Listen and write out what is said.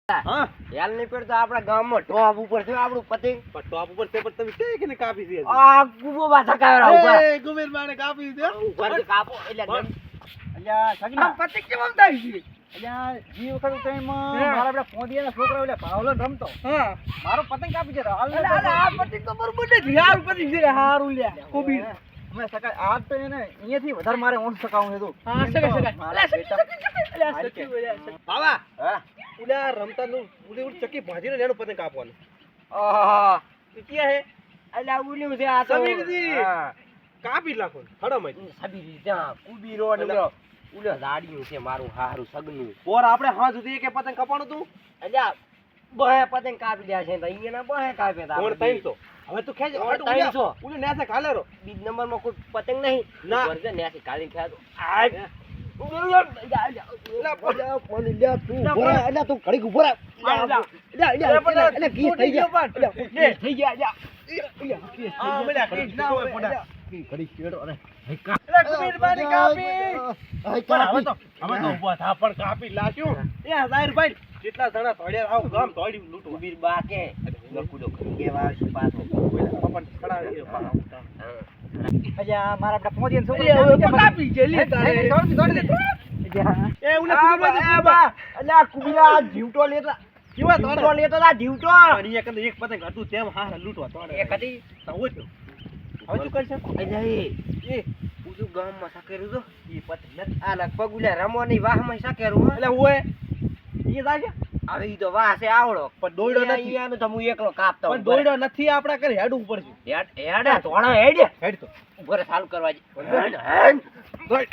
હા હેલ નહીં પડતો આપણા ગામમાં ટોપ ઉપર છે આપણું પતંગ પણ ટોપ ઉપર છે પણ તમે કે ને કાપી દે આ કુબો બાથા કાવરા ઉપર એ ગુમેર માને કાપી દે ઉપર થી કાપો એટલે અલ્યા સગના પતંગ કેમ આવતાવી છે અલ્યા જી વખત ટાઈમ મારા આપડા પોંડિયાના છોકરા એટલે ભાવલો રમતો હા મારો પતંગ કાપી જતો હાલ અરે આ પતંગ તો બરોબર નથી યાર પતંગ છે હારું લ્યા કોબી અમે સકા આજ તો એને અહીંયાથી વધારે મારે ઓન સકાવું છે તો હા સકા બાવા હા ઉલા રમતા નું ઉલી ચકી ભાજીને લેનું પતંગ કાપવાનું આહા ક્યાં હે એટલે ઉલ્યું છે આ તો સમીરજી. હા કાપી નાખો ખડમ જ સબીરી ત્યાં કુબી રોડ ઉલ્યો દાડિયું છે મારું હારું સગનું બોર આપણે હા સુધી કે પતંગ કપાણું તું એટલે બહે પતંગ કાપી દે છે તો અહીંયા બહે કાપે તા કોણ 300 હવે તું ખેજ કોણ 300? ઉલી નેસે ખાલે રો બીજ નંબર માં કોઈ પતંગ નહીં ના. વર્જન ન્યાથી કાઢી ખાતો આ મળ્યા કે ના હોય પડા હવે તો ઊભા થા પણ કાપી લાગ્યું એ હજાર ભાઈ કેટલા જણા તોડ્યા આવ ગામ તોડી લૂંટવા કુબીર બા કે લકુડો કરી કેવા આવશે પાછો પણ ખડા એ અલ્યા મારા આપડા પોંડિયાના છોકરા કાપી છે લે તારે એ ઉલા કુબીર બા અલ્યા કુબીરા જીવટો લેતા કેવા જીવટો તોડે લેતો તા જીવટો અહીંયા કંદ એક પતંગ હતું તેમ હા લૂંટવા તોડે એક હતી તો હોય તો હવે શું કરશે અલ્યા એ પૂરું ગામમાં સકેરું તો ઈ પતંગ નથી આ લગભગ ઉલ્યા રમવાની વાહમાં સકેરું એટલે હોય એ જાય હવે ઈ તો વાહ છે આવડો પણ દોયડો નથી અહીંયાનું તો હું એકલો કાપતો પણ દોયડો નથી આપડા કરે હેડવું પડશે હેડ હેડ તોણા હેડ હેડ તો ઉપર ચાલુ કરવા દોડ.